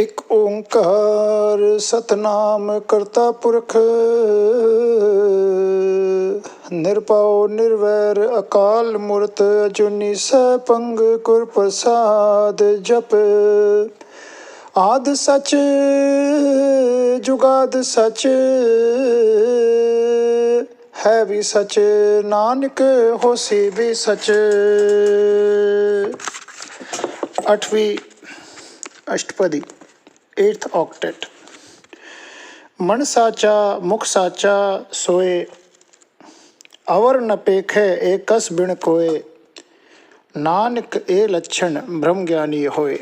ਇੱਕ ਓੰਕਾਰ ਸਤਨਾਮ ਕਰਤਾ ਪੁਰਖ ਨਿਰਭਉ ਨਿਰਵੈਰ ਅਕਾਲ ਮੂਰਤ ਅਜੂਨੀ ਸੈਭੰ ਗੁਰ ਪ੍ਰਸਾਦ ਜਪ ਆਦਿ ਸਚ ਜੁਗਾਦ ਸਚ ਹੈ ਵੀ ਸਚ ਨਾਨਕ ਹੋਸੀ ਵੀ ਸਚ। 8ਵੀਂ ਅਸ਼ਟਪਦੀ 8th Octet। ਮਨ ਸਾਚਾ ਮੁਖ ਸਾਚਾ ਸੋਏ ਅਵਰ ਨ ਪੇਖੈ ਏਕਸ ਬਿਨ ਕੋਏ ਨਾਨਕ ਇਹ ਲੱਛਣ ਬ੍ਰਹਮ ਗਿਆਨੀ ਹੋਏ।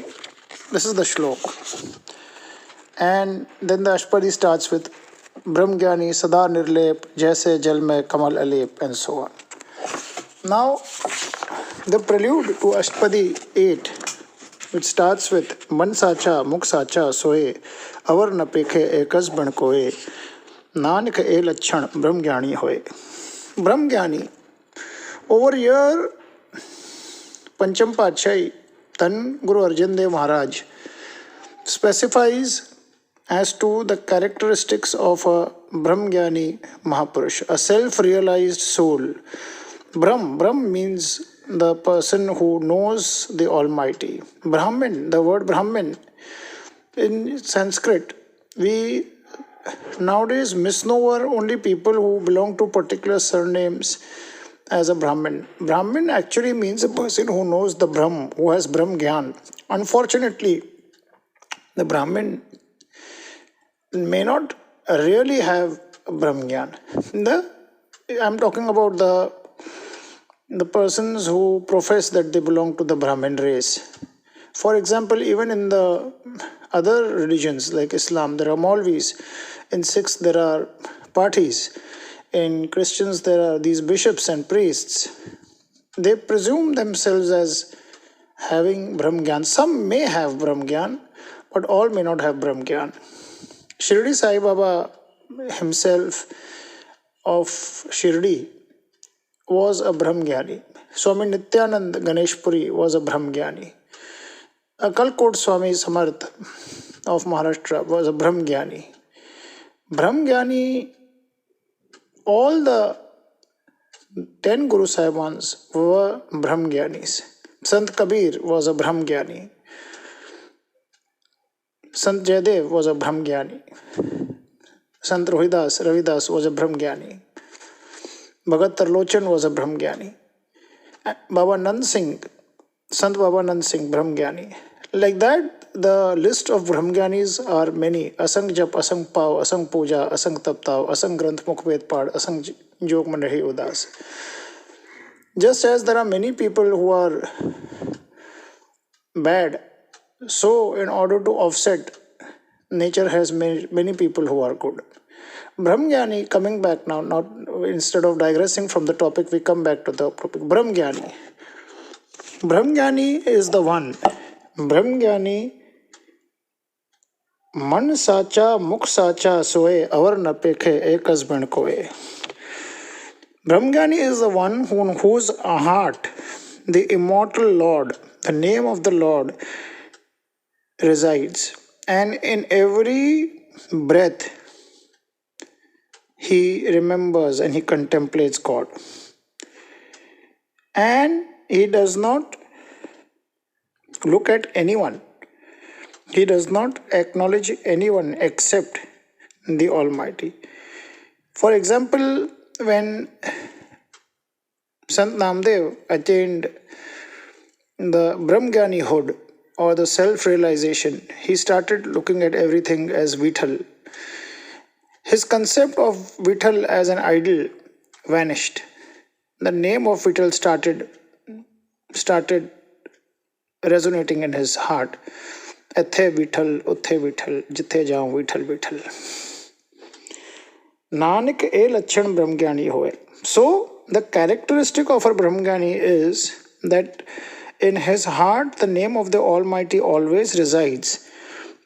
This is the Slok. And then the Ashtapadi starts with Brahm Gyani Sada Nirlep Jaise Jal Mein Kamal Alep and so on. Now, the prelude to Ashtapadi 8, which starts with Man Sacha Mukh Sacha Soe Avar Na Pekhe Ekas Ban Koe Nanak E Lachan Brahm Gyani Hoye. Brahm Gyani. Over here, Pancham Paatshai Tan Guru Arjan Dev Maharaj specifies as to the characteristics of a Brahmgyani Mahapurush, a self-realized soul. Brahm means the person who knows the Almighty. Brahmin, the word Brahmin, in Sanskrit, we nowadays misnomer only people who belong to particular surnames as a Brahmin. Brahmin actually means a person who knows the Brahm, who has Brahm Gyan. Unfortunately, the Brahmin may not really have Brahm Gyan. I'm talking about the persons who profess that they belong to the Brahmin race. For example, even in the other religions like Islam, there are Maulvis. In Sikhs, there are Pathis. In Christians, there are these bishops and priests. They presume themselves as having Brahm Gyan. Some may have Brahm Gyan, but all may not have Brahm Gyan. Shirdi Sai Baba himself of Shirdi was a Brahm Gyani. Swami Nityanand Ganeshpuri was a Brahm Gyani. Akaltakht Swami Samarth of Maharashtra was a Brahm Gyani. Brahm Gyani, all the 10 Guru Sahibans were Brahm Gyanis. Sant Kabir was a Brahm Gyani. Sant Jaydev was a Brahm Gyani. Sant Ravidas was a Brahm Gyani. Bhagat Tarlochan was a Brahm Gyani. Baba Nand Singh, Sant Baba Nand Singh, Brahm Gyani. Like that, the list of Brahm Gyanis are many. Asang Jap, Asang Pao, Asang Puja, Asang Taptav, Asang Granth Mukhved Pad, Asang Jog Mandahi Udas. Just as there are many people who are bad, so in order to offset, nature has many people who are good. Brahm Gyani, coming back now, not instead of digressing from the topic, we come back to the topic. Brahm Gyani. Brahm Gyani is the one. Brahm Gyani, Man Sacha Mukh Sacha Soe Avar Na Pekhe Ekas Ban Koe. Brahm Gyani is the one in whose heart the immortal Lord, the name of the Lord, resides, and in every breath he remembers and he contemplates God, and he does not look at anyone, he does not acknowledge anyone except the Almighty. For example, when Sant Namdev attained the Brahmgyani-hood or the self-realization, he started looking at everything as Vithal. His concept of Vithal as an idol vanished. The name of Vithal started resonating in his heart. Athe Vithal, Uthe Vithal, Jithe Jaun Vithal Vithal. Nanak e lachan Brahmgyani hoye. So, the characteristic of a Brahmgyani is that in his heart, the name of the Almighty always resides,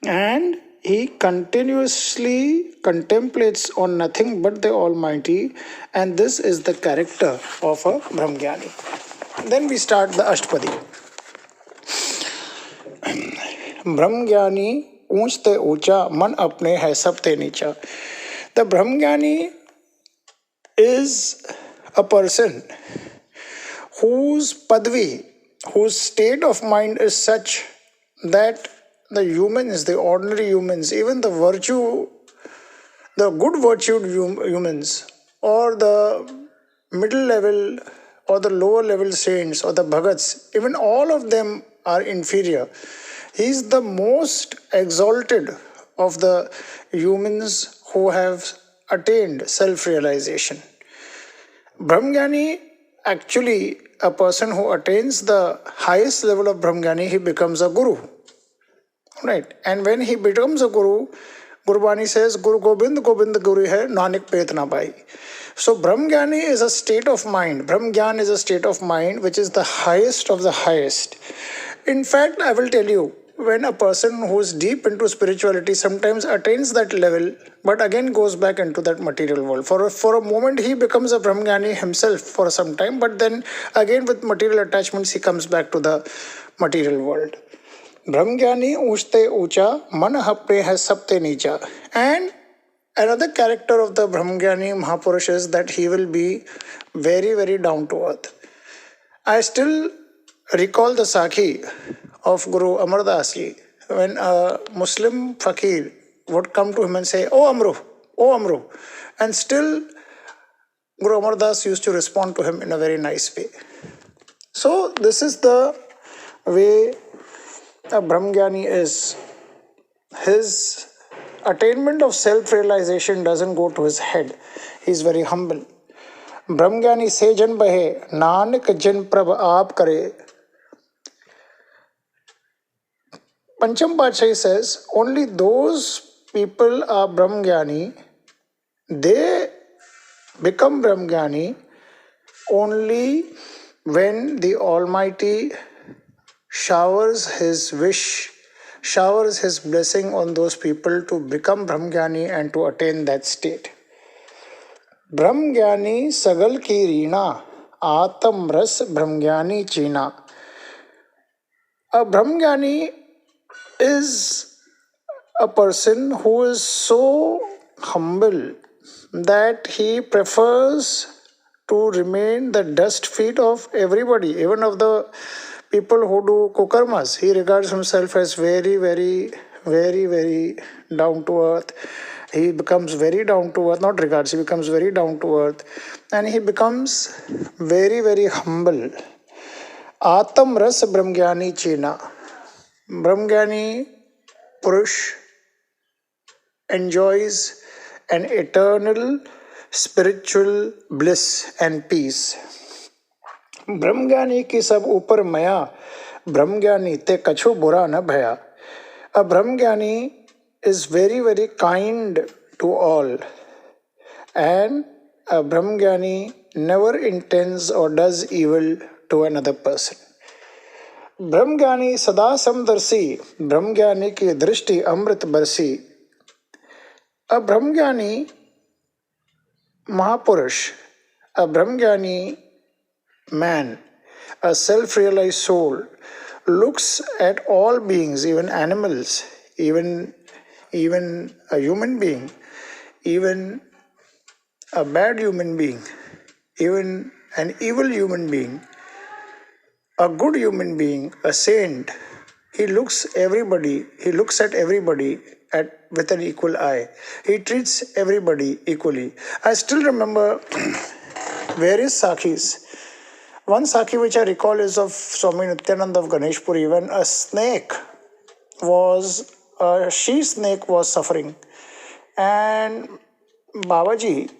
and he continuously contemplates on nothing but the Almighty, and this is the character of a Brahmgyani. Then we start the Ashtapadi. Brahmgyani ऊंच ते ऊंचा, मन अपने है सब ते नीचा. The Brahmgyani is a person whose padvi, whose state of mind is such that the humans, the ordinary humans, even the good virtued humans, or the middle level or the lower level saints or the bhagats, even all of them are inferior. He is the most exalted of the humans who have attained self-realization. Brahmgyani, actually, a person who attains the highest level of Brahmgyani, he becomes a guru. Right? And when he becomes a guru, Gurbaani says, Guru Gobind, Gobind Guru hai, Nanak Pet na pai. So Brahmgyani is a state of mind. Brahmgyan is a state of mind which is the highest of the highest. In fact, I will tell you, when a person who is deep into spirituality sometimes attains that level, but again goes back into that material world. For a moment, he becomes a Brahmgyani himself for some time, but then again with material attachments, he comes back to the material world. Brahmgyani ऊंचते ऊंचा, मन अपने है सबते नीचा. And another character of the Brahmgyani Mahapurush is that he will be very, very down to earth. I still recall the Sakhi of Guru Amar Das ji, when a Muslim fakir would come to him and say, "Oh Amru," and still Guru Amar Das used to respond to him in a very nice way. So this is the way a Brahmgyani is. His attainment of self-realization doesn't go to his head. He's very humble. Brahmgyani se jan bahe, Nanak jan prab aap kare. Pancham Patshahi says, only those people are Brahmgyani, they become Brahmgyani only when the Almighty showers his wish, showers his blessing on those people to become Brahmgyani and to attain that state. Brahmgyani sagal ki reena, atam ras Brahmgyani china. A Brahmgyani is a person who is so humble that he prefers to remain the dust feet of everybody, even of the people who do kukarmas. He regards himself as very, very, very, very down to earth. He becomes very down to earth, not regards, he becomes very down to earth, and he becomes very, very humble. Atam ras Brahmgyani chena. Brahmgyani Purush enjoys an eternal spiritual bliss and peace. Brahmgyani ki sab upar maya, Brahmgyani te kachu bura na bhaya. A Brahmgyani is very, very kind to all, and a Brahmgyani never intends or does evil to another person. Brahmgyani sada samdarsi, Brahmgyani ki drishti amrit barsi. A Brahmgyani Mahapurush, a Brahmgyani man, a self-realized soul, looks at all beings, even animals, even a human being, even a bad human being, even an evil human being, a good human being, a saint. He looks at everybody with an equal eye. He treats everybody equally. I still remember various Sakhis. One Sakhi which I recall is of Swami Nityananda of Ganeshpuri, when a she-snake was suffering, and Babaji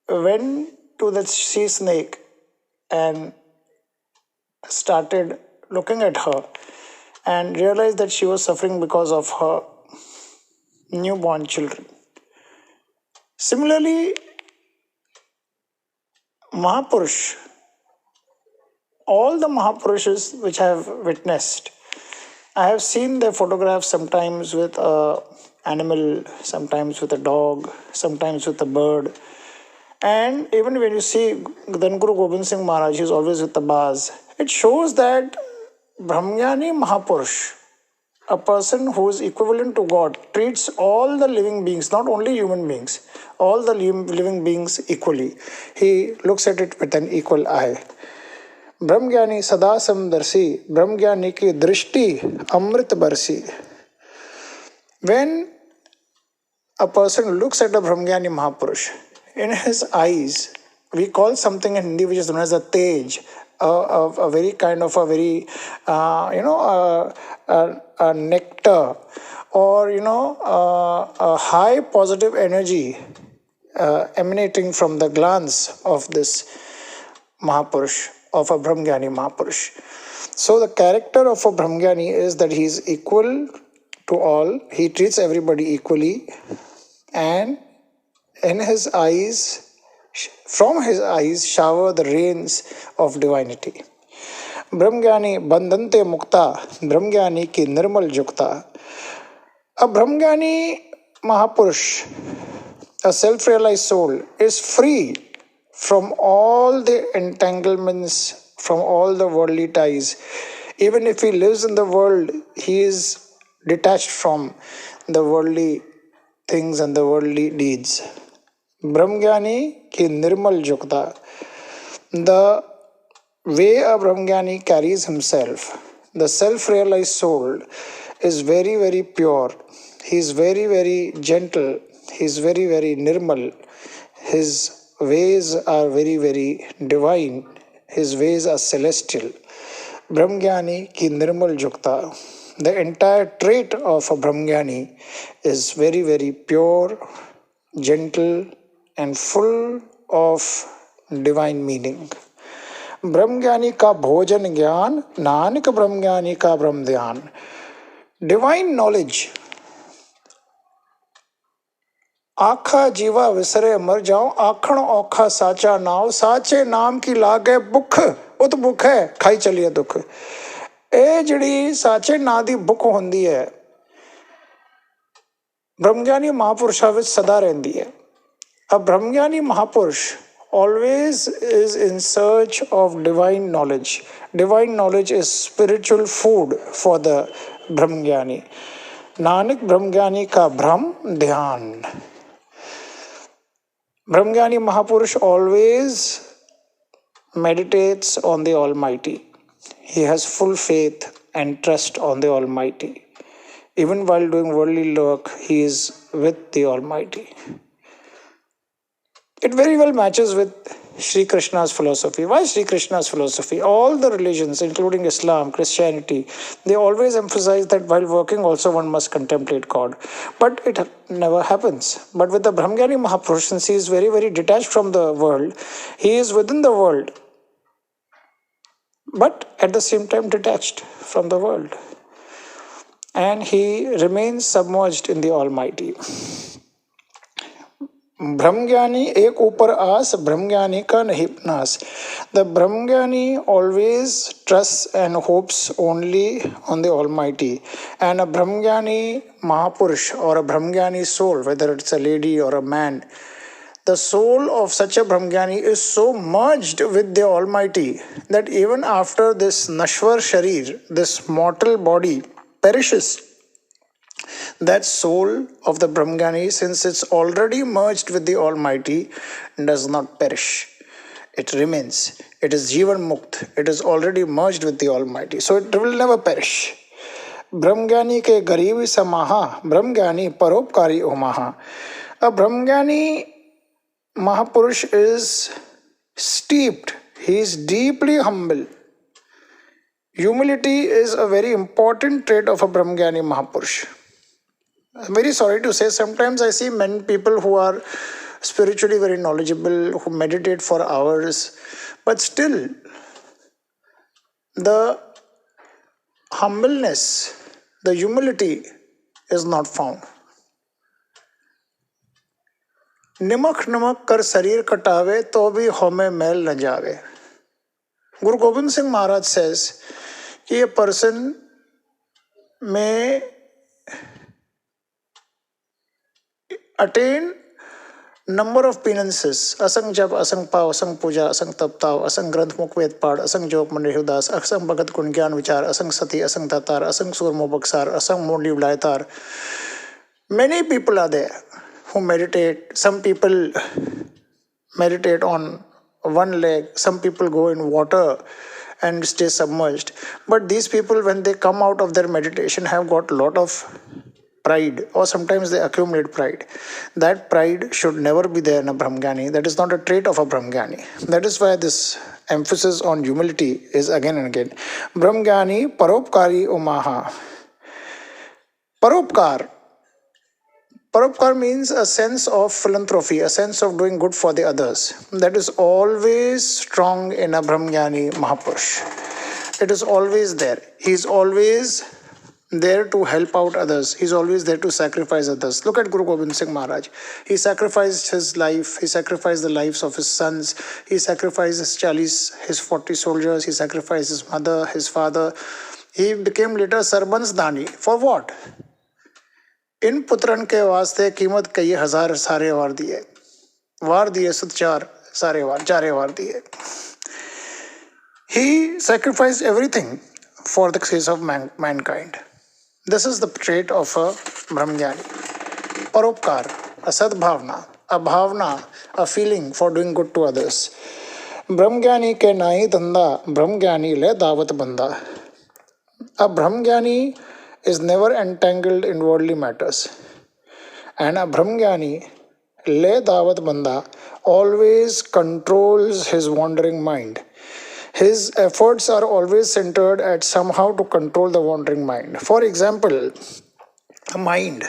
went to the she-snake and started looking at her and realized that she was suffering because of her newborn children. Similarly, Mahapurush, all the Mahapurushes which I have witnessed, I have seen their photographs sometimes with an animal, sometimes with a dog, sometimes with a bird. And even when you see then Guru Gobind Singh Maharaj, he is always with the baz. It shows that Brahmgyani Mahapurush, a person who is equivalent to God treats all the living beings, not only human beings, all the living beings equally. He looks at it with an equal eye. ब्रह्मज्ञानी सदा समदर्शी, ब्रह्मज्ञानी की दृष्टि अमृत बरसी. When a person looks at a Brahmgyani Mahapurush, in his eyes, we call something in Hindi which is known as a tej, a very kind of a very, a nectar, or, a high positive energy emanating from the glance of this Mahapurush, of a Brahmgyani Mahapurush. So the character of a Brahmgyani is that he is equal to all, he treats everybody equally, and in his eyes, from his eyes shower the rains of divinity. Brahmgyani bandhante mukta, Brahmgyani ki nirmal jukta. A Brahmgyani Mahapurush, a self-realized soul, is free from all the entanglements, from all the worldly ties. Even if he lives in the world, he is detached from the worldly things and the worldly deeds. Brahmgyani ki nirmal jukta. The way a Brahmgyani carries himself, the self-realized soul, is very, very pure. He is very, very gentle. He is very, very nirmal. His ways are very, very divine. His ways are celestial. Brahmgyani ki nirmal jukta. The entire trait of a Brahmgyani is very, very pure, gentle, and full of divine meaning. Brahmgyani ka bhojan gyan, nanak Brahmgyani ka brahm dhyan. Divine knowledge. आखा जीवा विसरे मर जाओ, आखण औखा साचा नाव, साचे नाम की लागे भुख, उत भुख है खाई चलिए दुख. ਇਹ ਜਿਹੜੀ ਸਾਚੇ ਨਾਂ ਦੀ ਬੁੱਕ ਹੁੰਦੀ ਹੈ, ਬ੍ਰਹਮਗਿਆਨੀ ਮਹਾਪੁਰਸ਼ਾਂ ਵਿੱਚ ਸਦਾ ਰਹਿੰਦੀ ਹੈ. A Brahmgyani Mahapurush always is in search of divine knowledge. Divine knowledge is spiritual food for the Brahmgyani. Nanak Brahmgyani ka brahm dhyan. Brahmgyani Mahapurush always meditates on the Almighty. He has full faith and trust on the Almighty. Even while doing worldly work, he is with the Almighty. It very well matches with Sri Krishna's philosophy. Why Sri Krishna's philosophy? All the religions, including Islam, Christianity, they always emphasize that while working also one must contemplate God. But it never happens. But with the Brahmgyani Mahapurush, since he is very, very detached from the world, he is within the world, but at the same time detached from the world. And he remains submerged in the Almighty. Brahmgyani ek upar aas, Brahmgyani ka nahi naas. The Brahmgyani always trusts and hopes only on the Almighty. And a Brahmgyani Mahapurush or a Brahmgyani soul, whether it's a lady or a man, the soul of such a Brahmgyani is so merged with the Almighty that even after this Nashwar Sharir, this mortal body, perishes, that soul of the Brahmgyani, since it's already merged with the Almighty, does not perish. It remains. It is Jivan Mukt. It is already merged with the Almighty. So it will never perish. Brahmgyani ke garibi samaha, Brahmgyani paropkari umaha. A Brahmgyani Mahapurush is steeped. He is deeply humble. Humility is a very important trait of a Brahmgyani Mahapurush. I'm very sorry to say, sometimes I see many people who are spiritually very knowledgeable, who meditate for hours, but still the humbleness, the humility is not found. निमक नमक कर शरीर कटावे तो भी होमे मैल न जावे. Guru Gobind Singh Maharaj says कि a person may attain Number of penances: asang jap, asang pav, asang puja, asang tap tav, asang granth mukh ved pad, asang jog man rehudas, asang bhagat gun gyan vichar, asang sati, asang tatar, asang surmo baksar, asang mondi vlaitar. Many people are there who meditate. Some people meditate on one leg, some people go in water and stay submerged. But these people, when they come out of their meditation, have got a lot of pride, or sometimes they accumulate pride. That pride should never be there in a Brahmgyani. That is not a trait of a Brahmgyani. That is why this emphasis on humility is again and again. Brahmgyani paropkari umaha. Paropkar. Paropkar means a sense of philanthropy, a sense of doing good for the others. That is always strong in a Brahmgyani Mahapurush. It is always there. He is always there to help out others. He is always there to sacrifice others. Look at Guru Gobind Singh Maharaj. He sacrificed his life. He sacrificed the lives of his sons. He sacrificed his 40, his 40 soldiers. He sacrificed his mother, his father. He became later Sarban's Dani. For what? इन पुत्रन के वास्ते कीमत कई हजार सारे वार दिए सुत चारे वार दिए. He sacrificed everything for the sake of mankind. This is the trait of a Brahmgyani. Paropkar, a sadbhavna, a bhavna, a feeling for doing good to others. Brahmgyani ke nahi dhanda, Brahmgyani le davat banda. A Brahmgyani is never entangled in worldly matters. And a Brahmgyani, le davat banda, always controls his wandering mind. His efforts are always centered at somehow to control the wandering mind. For example, a mind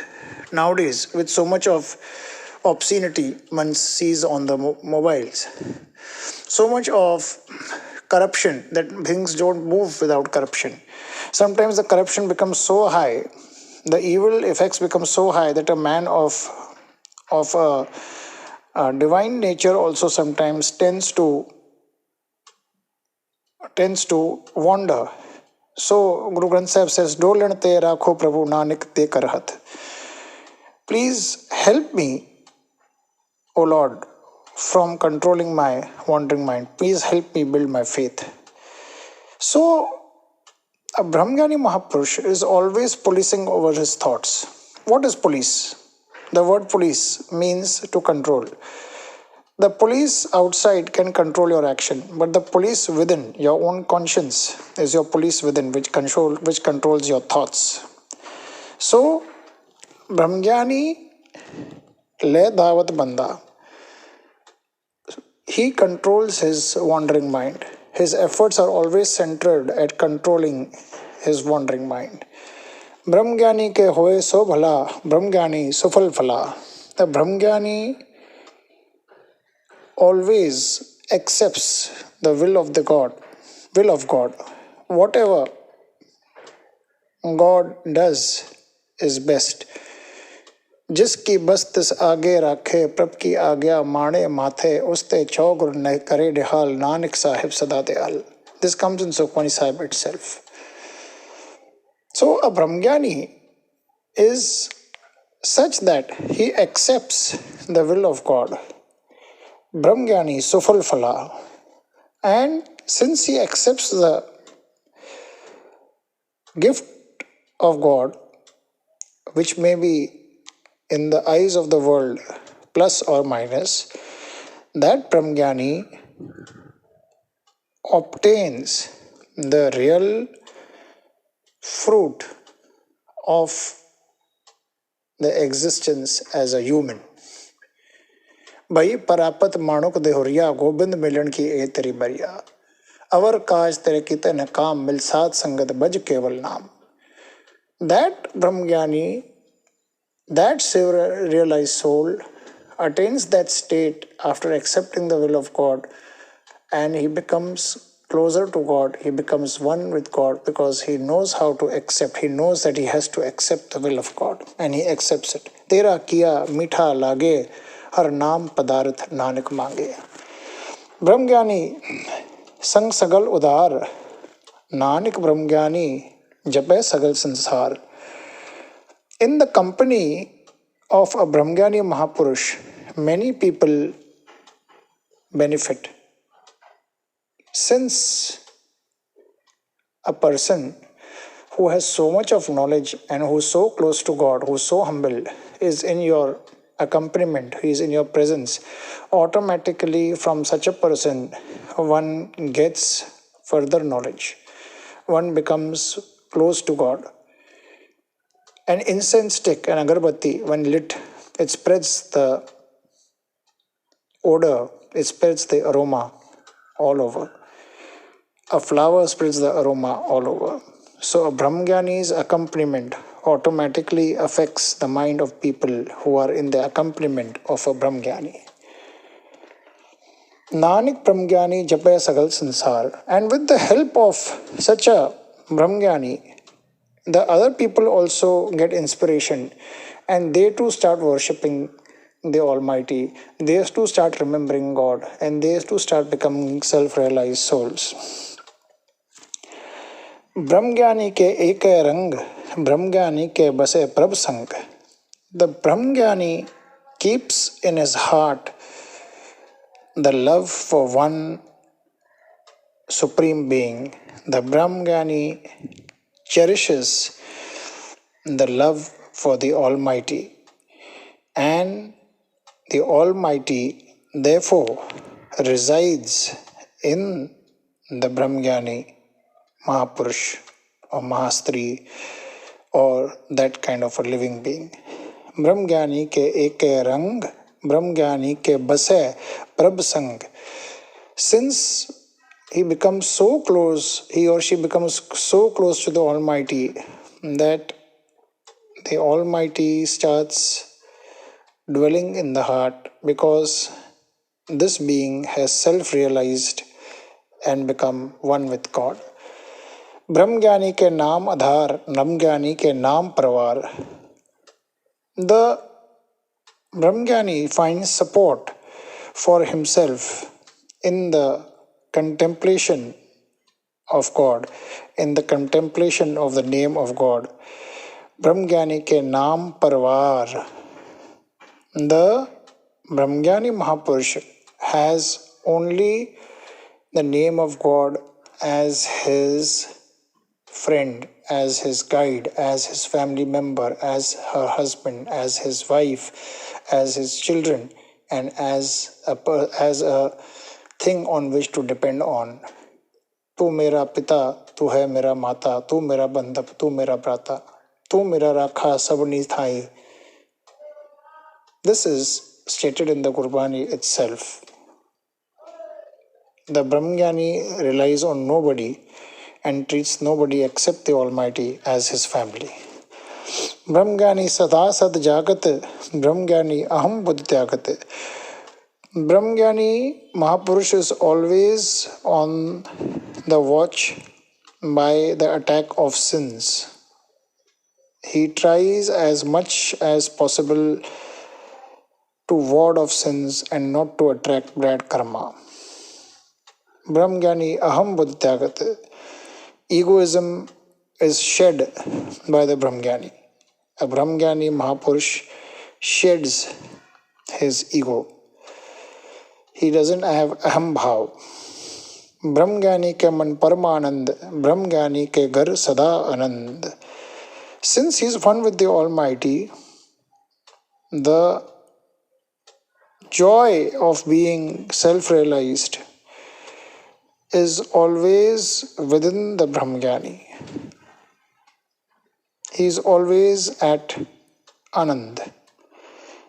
nowadays with so much of obscenity one sees on the mobiles, so much of corruption that things don't move without corruption. Sometimes the corruption becomes so high, the evil effects become so high that a man of a divine nature also sometimes tends to wander. So Guru Granth Sahib says, Dolan te rakho Prabhu Nanak te karhat. Please help me, O Lord, from controlling my wandering mind. Please help me build my faith. So a Brahmgyani Mahapurush is always policing over his thoughts. What is police? The word police means to control. The police outside can control your action, but the police within, your own conscience, is your police within, which controls your thoughts. So, Brahmgyani le davat banda. He controls his wandering mind. His efforts are always centered at controlling his wandering mind. Brahmgyani ke hoye so bhala, Brahmgyani sufal phala. The Brahmgyani always accepts the will of God. Whatever God does is best. जिसकी बस्तिस आगे रखे प्रभ की आज्ञा माणे माथे उसते चौगुर न करे निहाल नानक साहिब सदा Dayal. This comes in Sukhmani Sahib itself. So a Brahmgyani is such that he accepts the will of God. Brahmgyani sufal phala. And since he accepts the gift of God, which may be in the eyes of the world plus or minus, that Brahmgyani obtains the real fruit of the existence as a human. Bhai parapat manuk dehuriya gobind milan ki e teri bariya. Avar kaaj tere kite na kaam mil saat sangat baj keval naam. That Brahmgyani, that realized soul attains that state after accepting the will of God, and he becomes closer to God, he becomes one with God because he knows how to accept, he knows that he has to accept the will of God and he accepts it. Tera kiya mitha lage, har naam padarth nanak mange. Brahmgyani sang sagal udar, nanak Brahmgyani jape sagal sansar. In the company of a Brahmgyani Mahapurush, many people benefit. Since a person who has so much of knowledge and who is so close to God, who is so humble, is in your accompaniment, he is in your presence, automatically from such a person, one gets further knowledge. One becomes close to God. An incense stick, an agarbatti, when lit, it spreads the odor, it spreads the aroma all over. A flower spreads the aroma all over. So a Brahmgyani's accompaniment automatically affects the mind of people who are in the accompaniment of a Brahmgyani. Nanak Brahmgyani Japaya Sagal Sansar. And with the help of such a Brahmgyani, the other people also get inspiration and they too start worshipping the Almighty. They too start remembering God and they too start becoming self-realized souls. ब्रह्मज्ञानी के एक रंग ब्रह्मज्ञानी के बसे प्रभ संग. The Brahmgyani keeps in his heart the love for one supreme being. The Brahmgyani cherishes the love for the Almighty, and the Almighty therefore resides in the Brahmgyani Mahapurush or Mahastri or that kind of a living being. Brahmgyani ke eke rang, Brahmgyani ke base prabh sang. Since he becomes so close, he or she becomes so close to the Almighty that the Almighty starts dwelling in the heart, because this being has self-realized and become one with God. Brahmgyani ke naam adhar, Brahmgyani ke naam parvar. The Brahmgyani finds support for himself in the contemplation of God, in the contemplation of the name of God. Brahmgyani ke naam parvar. The Brahmgyani Mahapurush has only the name of God as his friend, as his guide, as his family member, as her husband, as his wife, as his children, and as a thing on which to depend on. Tu mera pita, tu hai mera mata, tu mera bandhap, tu mera brata, tu mera rakha sabni thai. This is stated in the Gurbaani itself. The Brahmgyani relies on nobody and treats nobody except the Almighty as his family. Brahmgyani sada sad jagat, Brahmgyani aham buddhyagat. Brahmgyani Mahapurush is always on the watch by the attack of sins. He tries as much as possible to ward off sins and not to attract bad karma. Brahmgyani aham buddhyagat. Egoism is shed by the Brahmgyani. A Brahmgyani Mahapurush sheds his ego. He doesn't have aham bhav. Brahmgyani ke man paramanand, Brahmgyani ke gar sada anand. Since he is one with the Almighty, the joy of being self-realized is always within the Brahmgyani. He is always at Anand.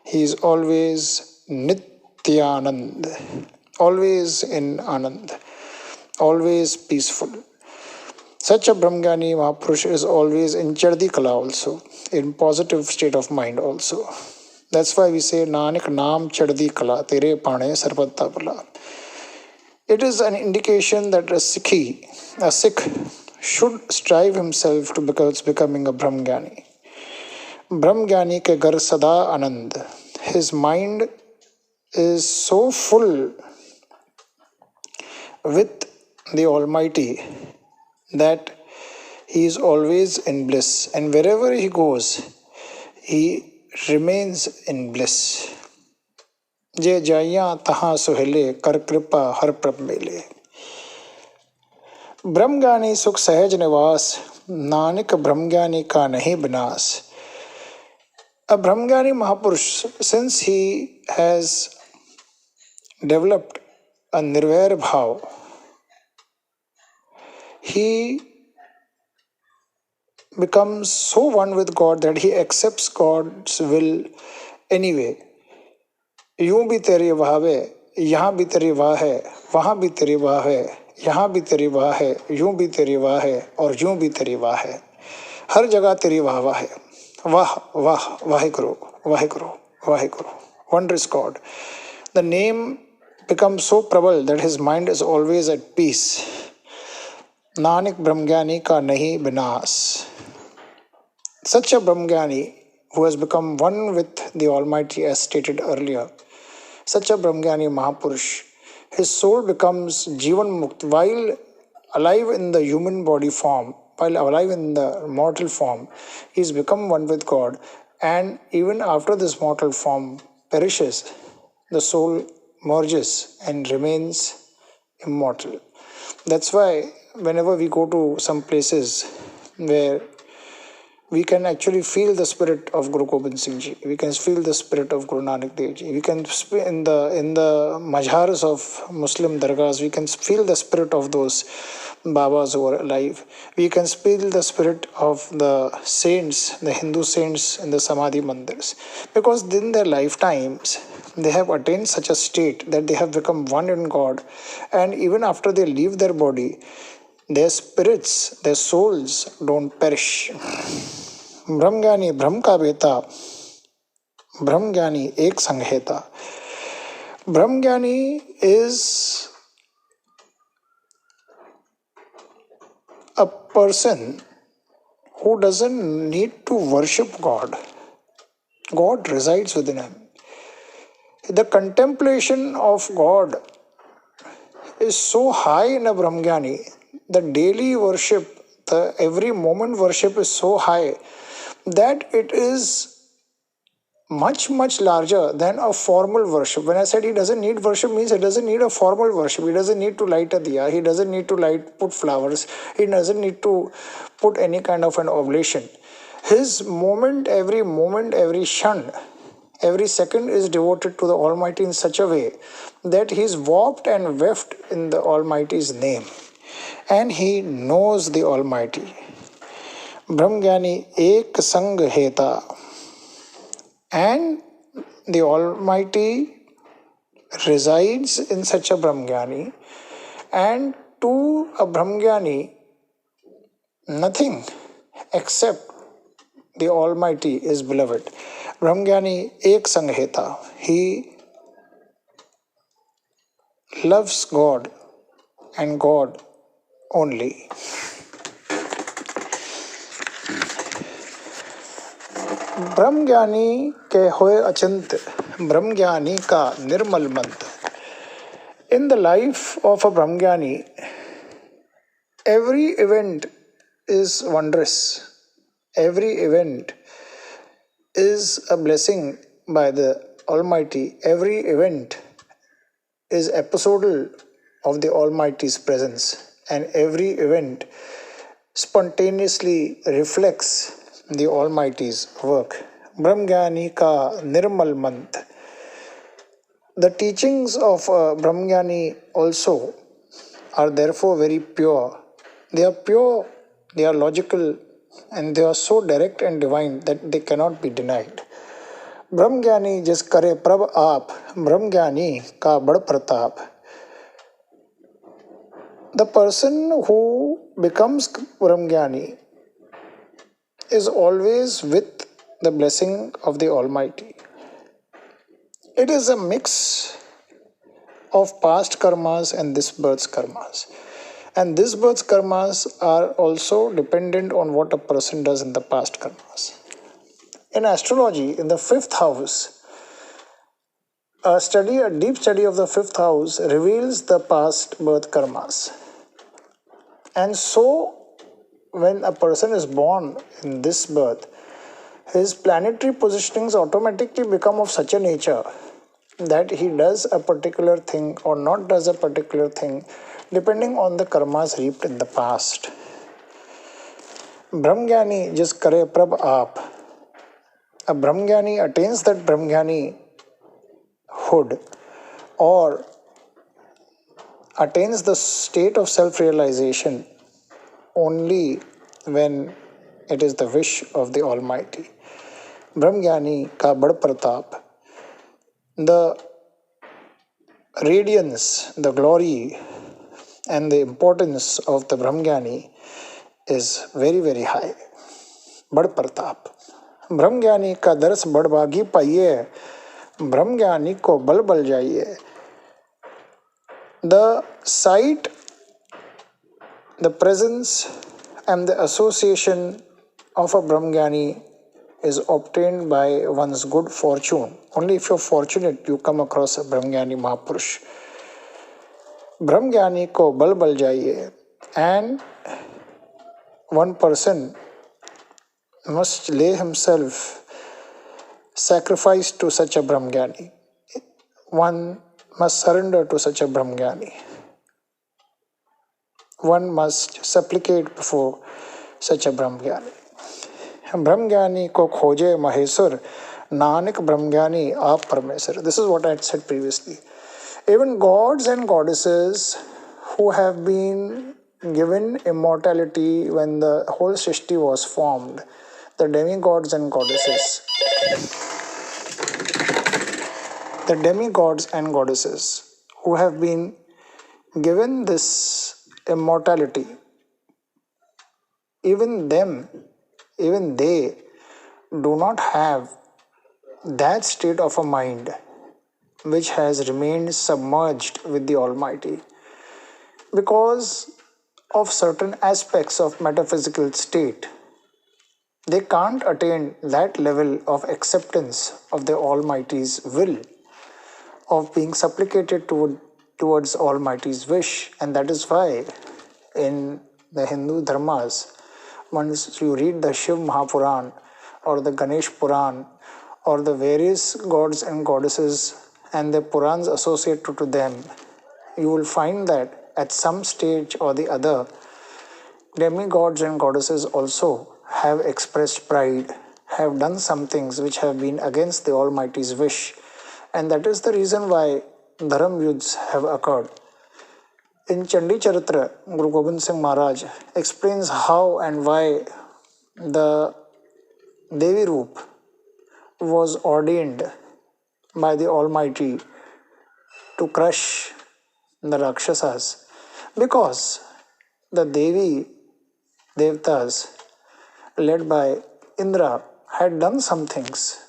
He is always Nityanand, always in Anand, always peaceful. Such a Brahmgyani Mahapurush is always in Chardi Kala also, in positive state of mind also. That's why we say Nanak Naam Chardi Kala, Tere Pane Sarvata Bala. It is an indication that a Sikh should strive himself to becoming a Brahmgyani. Brahmgyani ke gar sada anand. His mind is so full with the Almighty that he is always in bliss, and wherever he goes, he remains in bliss. जे जाइयां तहाँ सुहेले, कर कृपा हर प्रभ मेले। ब्रह्मज्ञानी सुख सहज निवास, नानक ब्रह्मज्ञानी का नहीं विनाश। A Brahmgyani Mahapurush, since he has developed a nirvair bhav, he becomes so one with God that he accepts God's will anyway. यूं भी तेरी वाह है, यहाँ भी तेरी वाह है, वहाँ भी तेरी वाह है, यहाँ भी तेरी वाह है, यूं भी तेरी वाह है और यूं भी तेरी वाह है, हर जगह तेरी वाह वाह है। वाह वाह Waheguru Waheguru Waheguru, wondrous God. The name becomes so prabal that his mind is always at peace. Nanak Brahmgyani ka nahi vinas. Such a Brahmgyani who has become one with the Almighty as stated earlier, such a Brahmgyani Mahapurush, his soul becomes Jivan Mukt while alive in the human body form, while alive in the mortal form, he has become one with God, and even after this mortal form perishes, the soul merges and remains immortal. That's why whenever we go to some places where we can actually feel the spirit of Guru Gobind Singh Ji, we can feel the spirit of Guru Nanak Dev Ji, we can in the majhars of Muslim dargahs, we can feel the spirit of those Babas who are alive. We can feel the spirit of the saints, the Hindu saints in the Samadhi mandirs, because in their lifetimes they have attained such a state that they have become one in God, and even after they leave their body, their spirits, their souls don't perish. ब्रह्मज्ञानी ब्रह्म का बेटा, ब्रह्मज्ञानी एक संघेता. Brahmgyani is a person who doesn't need to worship God. God resides within him. The contemplation of God is so high in a Brahmgyani, the daily worship, the every moment worship is so high that it is much larger than a formal worship. When I said he doesn't need worship, means he doesn't need a formal worship. He doesn't need to light a diya, he doesn't need to put flowers, he doesn't need to put any kind of an oblation. His moment, every shan, every second is devoted to the Almighty in such a way that he is warped and weft in the Almighty's name, and he knows the Almighty. Brahmgyani ek sang heta, and the Almighty resides in such a Brahmgyani, and to a Brahmgyani nothing except the Almighty is beloved. Brahmgyani ek sang heta, he loves God and God only. ब्रह्मज्ञानी के होए अचिंत, ब्रह्मज्ञानी का निर्मल मंत्र. In the life of a Brahmgyani, every event is wondrous. Every event is a blessing by the Almighty. Every event is episodal of the Almighty's presence, and every event spontaneously reflects the Almighty's work. Brahmgyani ka nirmal mant. The teachings of Brahmgyani also are therefore very pure. They are pure, they are logical, and they are so direct and divine that they cannot be denied. Brahmgyani jis kare prabh aap, Brahmgyani ka bad pratap. The person who becomes Brahmgyani is always with the blessing of the Almighty. It is a mix of past karmas and this birth's karmas. And this birth's karmas are also dependent on what a person does in the past karmas. In astrology, in the fifth house, a deep study of the fifth house reveals the past birth karmas. And so, when a person is born in this birth, his planetary positionings automatically become of such a nature that he does a particular thing or not does a particular thing depending on the karmas reaped in the past. Brahmgyani just kare prab aap. A Brahmgyani attains that Brahmgyani hood or attains the state of self-realization only when it is the wish of the Almighty. Brahmgyani ka bad pratap. The radiance, the glory and the importance of the Brahmgyani is very, very high. Bad pratap. Brahmgyani ka daras badbagi paiye. Brahmgyani ko bal bal jaiye. The sight, the presence and the association of a Brahmgyani is obtained by one's good fortune. Only if you're fortunate you come across a Brahmgyani Mahapurush. Brahmgyani ko bal bal jaiye. And one person must lay himself, sacrifice to such a Brahmgyani. One must surrender to such a Brahmgyani. One must supplicate before such a Brahmgyani. Brahmgyani ko khoje maheswar, nanak Brahmgyani aap parmeswar. This is what I had said previously. Even gods and goddesses who have been given immortality when the whole Srishti was formed, the demigods and goddesses, who have been given this immortality, even they do not have that state of a mind which has remained submerged with the Almighty because of certain aspects of metaphysical state. They can't attain that level of acceptance of the Almighty's will, of being supplicated towards Almighty's wish. And that is why in the Hindu dharmas, once you read the Shiv Mahapuran or the Ganesh Puran or the various gods and goddesses and the Purans associated to them, you will find that at some stage or the other, demigods and goddesses also have expressed pride, have done some things which have been against the Almighty's wish. And that is the reason why Dharam Yuddhs have occurred. In Chandi Charitra, Guru Gobind Singh Maharaj explains how and why the Devi Roop was ordained by the Almighty to crush the Rakshasas, because the Devi Devtas led by Indra had done some things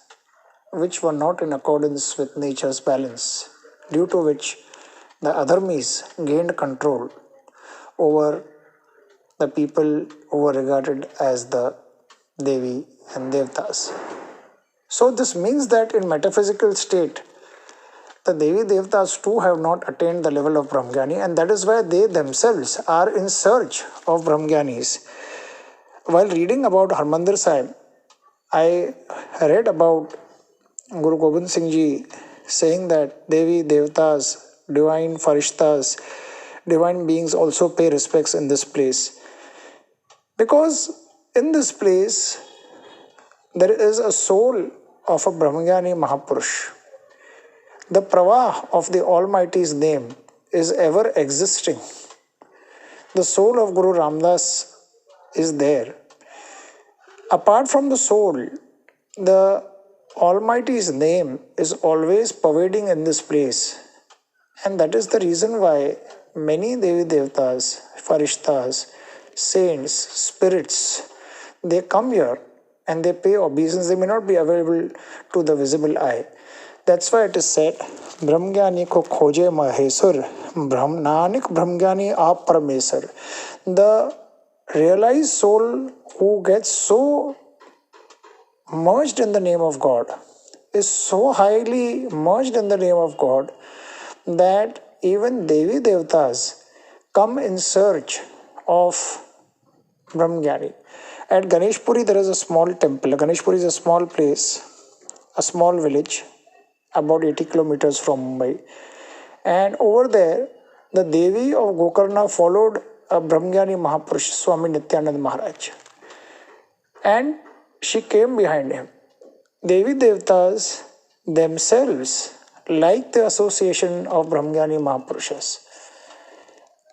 which were not in accordance with nature's balance, due to which the Adharmis gained control over the people who were regarded as the Devi and Devtas. So this means that in metaphysical state, the Devi Devtas too have not attained the level of Brahmgyani, and that is why they themselves are in search of Brahmgyanis. While reading about Harmandir Sahib, I read about Guru Gobind Singh Ji saying that Devi Devtas, divine Farishtas, divine beings also pay respects in this place. Because in this place, there is a soul of a Brahmgyani Mahapurush. The pravah of the Almighty's name is ever existing. The soul of Guru Ramdas is there. Apart from the soul, the Almighty's name is always pervading in this place. And that is the reason why many Devi Devtas, Farishtas, saints, spirits, they come here and they pay obeisance. They may not be available to the visible eye. That's why it is said, Brahmgyani ko khoje maheswar, nanak Brahmgyani aap parmeswar. The realized soul who gets so merged in the name of God, is so highly merged in the name of God, that even Devi Devtas come in search of Brahmgyani. At Ganeshpuri there is a small temple. Ganeshpuri is a small place, a small village, about 80 kilometers from Mumbai. And over there, the Devi of Gokarna followed a Brahmgyani Mahapurush, Swami Nityanand Maharaj. And she came behind him. Devi Devtas themselves like the association of Brahmgyani Mahapurushas.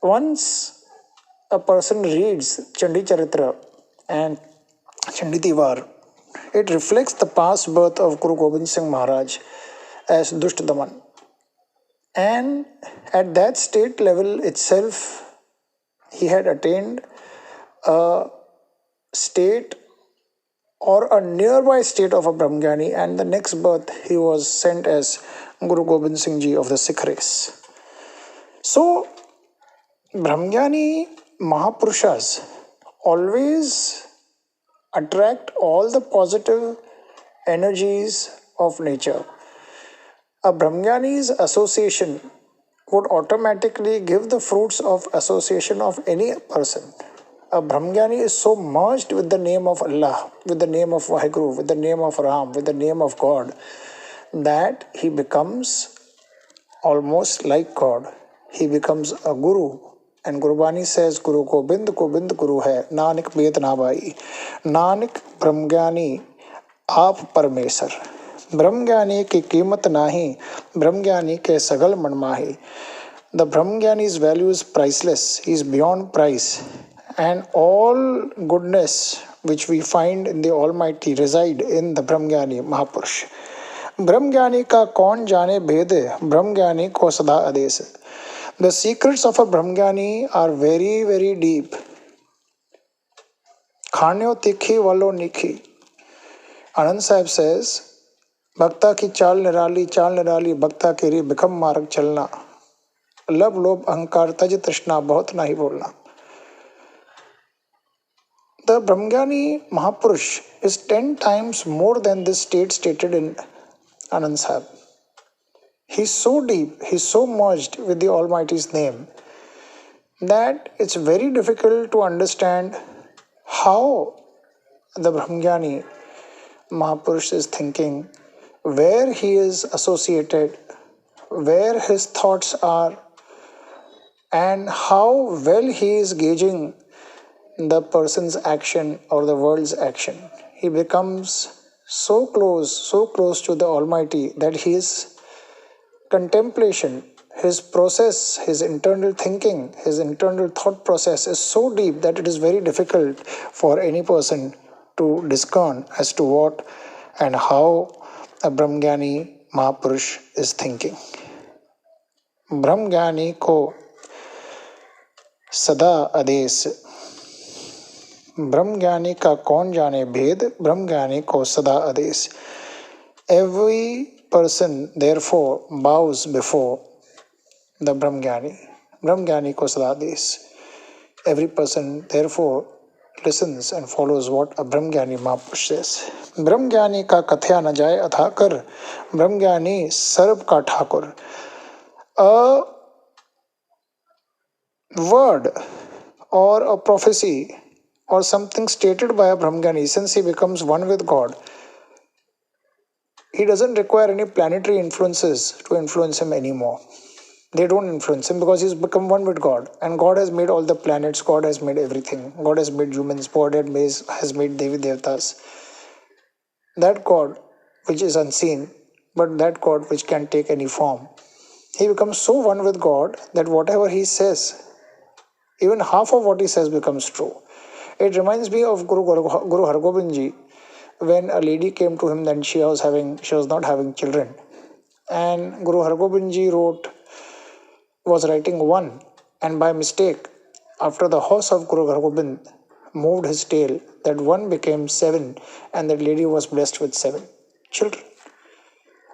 Once a person reads Chandi Charitra and Chandi Tiwar, it reflects the past birth of Guru Gobind Singh Maharaj as Dusht Daman. And at that state level itself, he had attained a state or a nearby state of a Brahmgyani, and the next birth he was sent as Guru Gobind Singh Ji of the Sikh race. So, Brahmgyani Mahapurushas always attract all the positive energies of nature. A Brahmgyani's association would automatically give the fruits of association of any person. A Brahmgyani is so merged with the name of Allah, with the name of Vaheguru, with the name of Ram, with the name of God, that he becomes almost like God. He becomes a Guru. And Gurbani says, Guru Gobind, Gobind Guru hai, Nanak Bed na bhai. Nanak Brahmgyani, aap Parmesar. Brahmgyani ki कीमत nahi, Brahmgyani ke sagal manmahi. The Brahmgyani's value is priceless. He is beyond price. And all goodness which we find in the Almighty reside in the Brahmgyani Mahapurush. Brahmgyani ka kaun jane bhed, Brahmgyani ko sada ades. The secrets of a Brahmgyani are very, very deep. Khanyo tikhi walo nikhi. Anand Sahib says, Bhakta ki chal nirali, bhakta ke ri bikam marg chalna. Lab lob ahankar taj trishna bahut nahi bolna. The Brahmgyani Mahapurush is 10 times more than this state stated in Anand Sahib. He is so deep, he is so merged with the Almighty's name that it's very difficult to understand how the Brahmgyani Mahapurush is thinking, where he is associated, where his thoughts are, and how well he is gauging the person's action or the world's action. He becomes so close to the Almighty that his contemplation, his process, his internal thinking, his internal thought process is so deep that it is very difficult for any person to discern as to what and how a Brahmgyani Mahapurush is thinking. Brahmgyani ko sada ades. Brahmgyani ka kaun jane bhed, Brahmgyani ko sada ades. Every person therefore bows before the Brahmgyani. Brahmgyani ko sada ades. Every person therefore listens and follows what a Brahmgyani Mahapurush says. Brahmgyani ka kathya na jaye athakar, Brahmgyani sarv ka thakur. A word or a prophecy or something stated by a Brahmgyani, since he becomes one with God, he doesn't require any planetary influences to influence him anymore. They don't influence him because he's become one with God. And God has made all the planets, God has made everything. God has made humans, God has made Devi Devtas. That God which is unseen, but that God which can take any form. He becomes so one with God that whatever he says, even half of what he says becomes true. It reminds me of Guru Hargobind Ji, when a lady came to him and she was not having children. And Guru Hargobind Ji was writing 1, and by mistake, after the horse of Guru Hargobind moved his tail, that 1 became 7, and that lady was blessed with 7 children.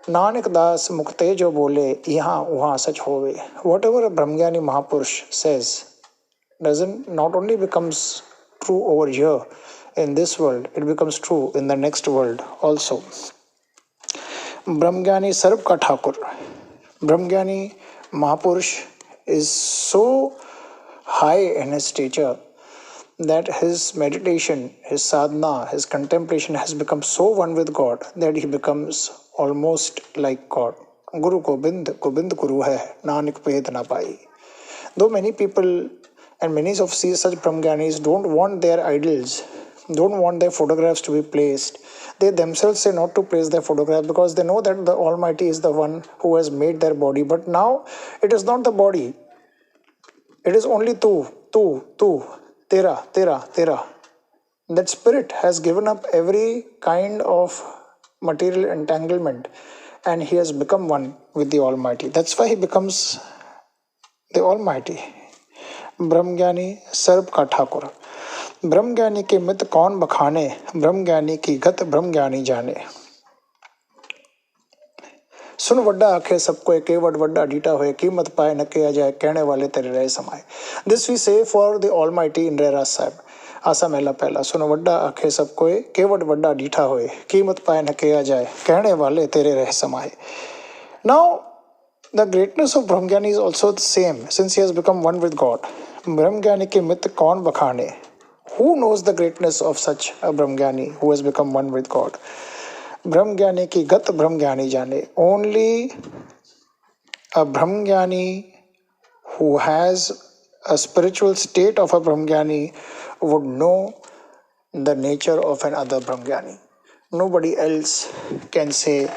Nanak Das mukte jo bole, yahan wahan sach hove. Whatever a Brahmgyani Mahapurush says not only becomes true over here in this world, it becomes true in the next world also. Brahmgyani Sarv Ka Thakur. Brahmgyani Mahapurush is so high in his stature that his meditation, his sadhana, his contemplation has become so one with God that he becomes almost like God. Guru Gobind, Gobind Guru hai, Nanak Ped na pai. Though many people and many of such Brahmgyanis don't want their idols, don't want their photographs to be placed, they themselves say not to place their photograph because they know that the Almighty is the one who has made their body. But now it is not the body. It is only tu, tera, tera, tera. That spirit has given up every kind of material entanglement and he has become one with the Almighty. That's why he becomes the Almighty. ब्रह्मज्ञानी सर्व का ठाकुर. ब्रह्मज्ञानी के मित कौन बखाने, ब्रह्मज्ञानी की गत ब्रह्मज्ञानी जाने. सुन वड्डा आखे सबको केवट वड्डा डीटा होए, कीमत पाए न किया जाए, कहने वाले तेरे रहे समाए. दिस वी से फॉर द ऑलमाइटी इन रेराज साहब. आसा मेला पहला. सुन वड्डा आखे सबको केवट वड्डा डीठा होए, कीमत पाए न किया जाए, कहने वाले तेरे रहे समाए. Now the greatness of Brahmgyani is also the same since he has become one with God. Brahmgyani ke mit kaun bakhane. Who knows the greatness of such a Brahmgyani who has become one with God? Brahmgyani ki gat Brahmgyani jane. Only a Brahmgyani who has a spiritual state of a Brahmgyani would know the nature of another Brahmgyani. Nobody else can say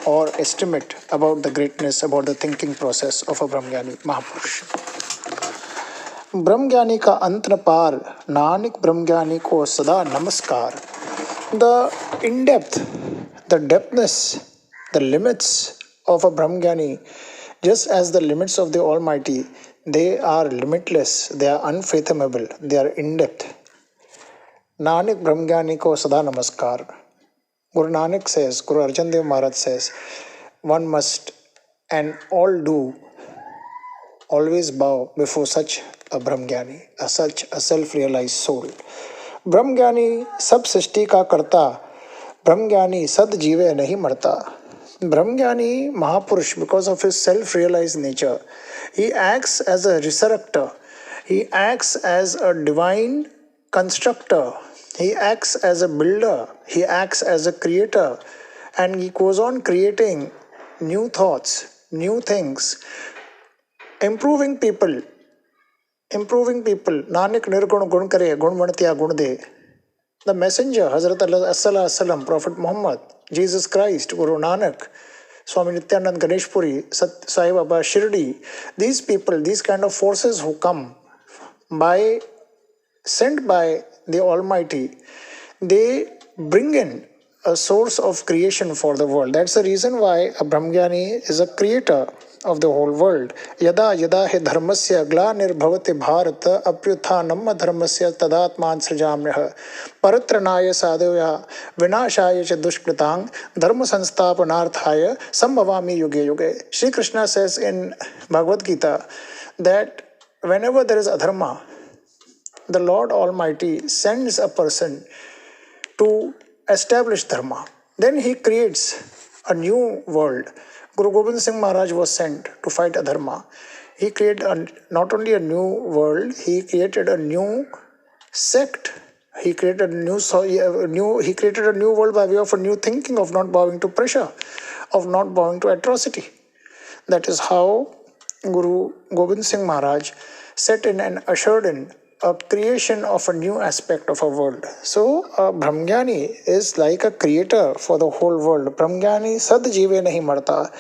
or estimate about the greatness, about the thinking process of a Brahmgyani Mahapurush. Brahmgyani ka ant na par, Nanak Brahmgyani ko sada namaskar. The in-depth, the depthness, the limits of a Brahmgyani, just as the limits of the Almighty, they are limitless, they are unfathomable, they are in-depth. Nanak Brahmgyani ko sada namaskar. Guru Nanak says, Guru Arjan Dev Maharaj says, one must and all do always bow before such a Brahmgyani, such a self-realized soul. Brahmgyani sab srishti ka karta, Brahmgyani sad jive nahi marta. Brahmgyani Mahapurush, because of his self-realized nature, he acts as a resurrector, he acts as a divine constructor, he acts as a builder, he acts as a creator, and he goes on creating new thoughts, new things, improving people. Nanak nirgun gun kare, gun mantiya gun de. The messenger, Hazrat Allah, Prophet Muhammad, Jesus Christ, Guru Nanak, Swami Nityanand Ganeshpuri, Sai Baba Shirdi, these people, these kind of forces who come sent by the Almighty, they bring in a source of creation for the world. That's the reason why a Brahmgyani is a creator of the whole world. Yada yada he dharmasya glanir bharata apyuthanam dharmasya tadatman srijamyah paratranaya sadhya vinashaya cha dushkritang dharma sansthapanarthaya sambhavami yuge yuge. Sri Krishna says in Bhagavad Gita that whenever there is adharma, the Lord Almighty sends a person to establish dharma. Then he creates a new world. Guru Gobind Singh Maharaj was sent to fight adharma. He created not only a new world, he created a new sect. He created a new world by way of a new thinking of not bowing to pressure, of not bowing to atrocity. That is how Guru Gobind Singh Maharaj set in and ushered in a creation of a new aspect of a world. So, a Brahmgyani is like a creator for the whole world. Brahmgyani sad jive nahi marta.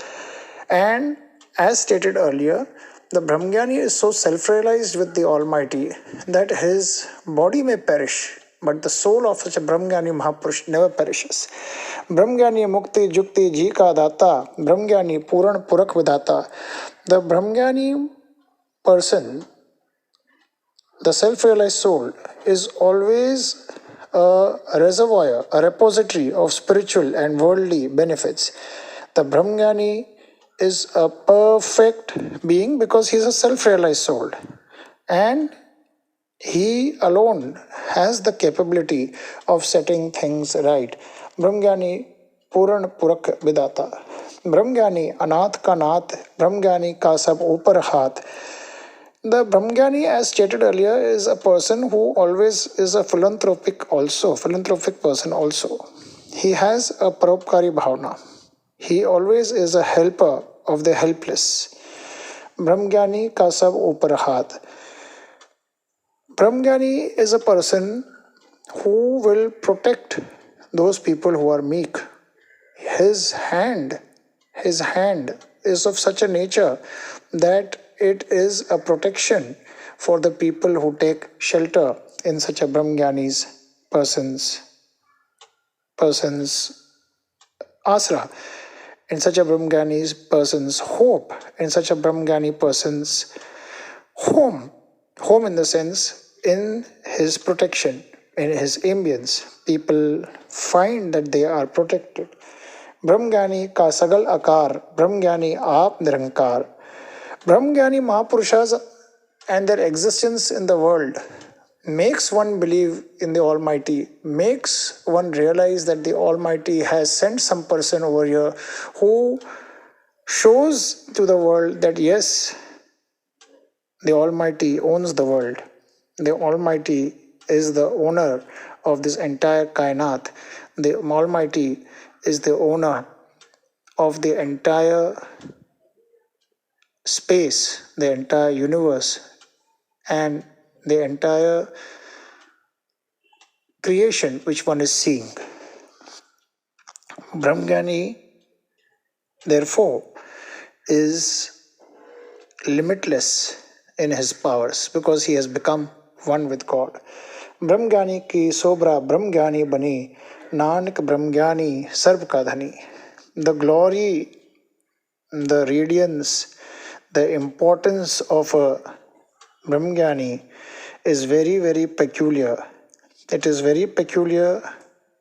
And as stated earlier, the Brahmgyani is so self-realized with the Almighty that his body may perish, but the soul of such a Brahmgyani Mahapurush never perishes. Brahmgyani mukti jukti ji ka data, Brahmgyani puran purak vidata. The Brahmgyani person, the self-realized soul, is always a reservoir, a repository of spiritual and worldly benefits. The Brahmgyani is a perfect being because he is a self-realized soul. And he alone has the capability of setting things right. Brahmgyani Puran Purak Vidata. Brahmgyani Anath ka Nath, Brahmgyani ka sab upar haath. The Brahmgyani, as stated earlier, is a person who always is a philanthropic person also. He has a paropkari bhavna. He always is a helper of the helpless. Brahmgyani ka sab upar haath. Brahmgyani is a person who will protect those people who are meek. His hand is of such a nature that it is a protection for the people who take shelter in such a Brahmgyani's person's asra, in such a Brahmgyani's person's hope, in such a Brahmgyani person's home in the sense in his protection, in his ambience. People find that they are protected. Brahmgyani ka sagal akar, Brahmgyani aap nirankar. Brahmgyani Mahapurushas and their existence in the world makes one believe in the Almighty, makes one realize that the Almighty has sent some person over here who shows to the world that yes, the Almighty owns the world. The Almighty is the owner of this entire kainat. The Almighty is the owner of the entire space, the entire universe, and the entire creation which one is seeing. Brahmgyani, therefore, is limitless in his powers because he has become one with God. Brahmgyani ki sobra Brahmgyani bani, Nanak Brahmgyani sarv ka dhani. The glory, the radiance, the importance of a Brahmgyani is very, very peculiar. It is very peculiar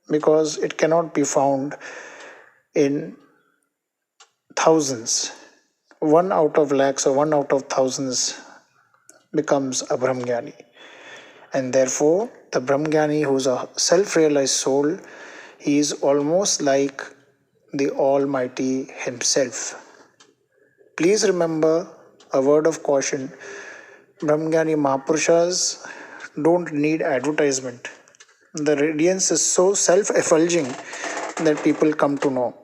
because it cannot be found in thousands. 1 out of lakhs or 1 out of thousands becomes a Brahmgyani. And therefore, the Brahmgyani who is a self-realized soul, he is almost like the Almighty himself. Please remember a word of caution. Brahmgyani Mahapurushas don't need advertisement. The radiance is so self-effulging that people come to know.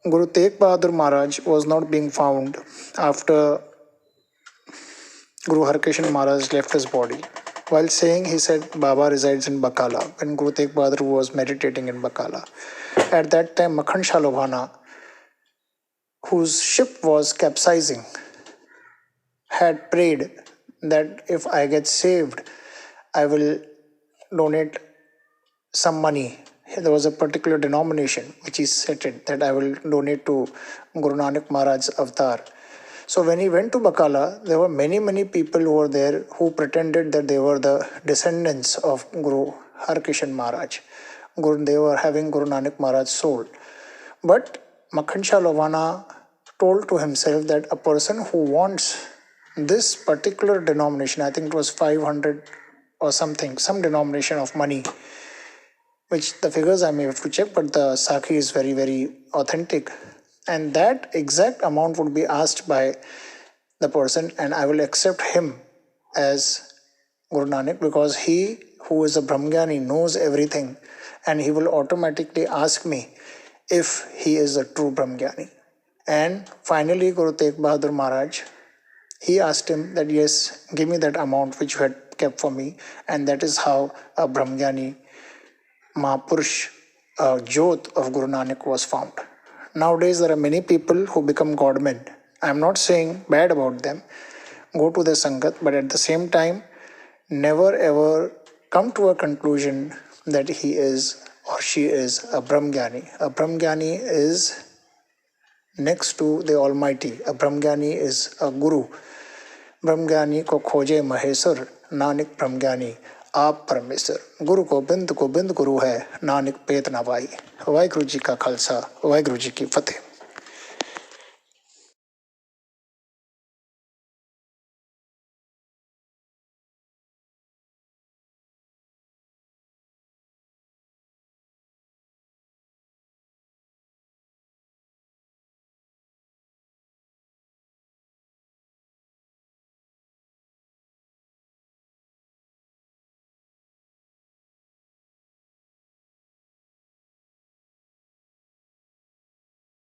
Guru Tegh Bahadur Maharaj was not being found after Guru Harkishan Maharaj left his body. While saying, he said Baba resides in Bakala when Guru Tegh Bahadur was meditating in Bakala. At that time, Makhan Shah Lobhana, whose ship was capsizing, had prayed that if I get saved, I will donate some money. There was a particular denomination which he stated that I will donate to Guru Nanak Maharaj's avatar. So when he went to Bakala, there were many people who were there who pretended that they were the descendants of Guru Harkishan Maharaj. They were having Guru Nanak Maharaj's soul. But Makhan Shah Lobhana told to himself that a person who wants this particular denomination, I think it was 500 or something, some denomination of money, which the figures I may have to check, but the Sakhi is very, very authentic. And that exact amount would be asked by the person, and I will accept him as Guru Nanak because he who is a Brahmgyani knows everything, and he will automatically ask me if he is a true Brahmgyani. And finally, Guru Tegh Bahadur Maharaj, he asked him that yes, give me that amount which you had kept for me, and that is how a Brahmgyani Mahapurush, Jyot of Guru Nanak was found. Nowadays, there are many people who become godmen. I am not saying bad about them. Go to the Sangat, but at the same time, never ever come to a conclusion that he is or she is a Brahmgyani. A Brahmgyani is next to the Almighty. A Brahmgyani is a Guru. Brahmgyani ko khoje Maheswar, Nanak Brahmgyani आप परमेश्वर. गुरु को बिंद गुरु है, नानक पेत न पाई. वाहिगुरु जी का खालसा, वाहिगुरु जी की फतेह.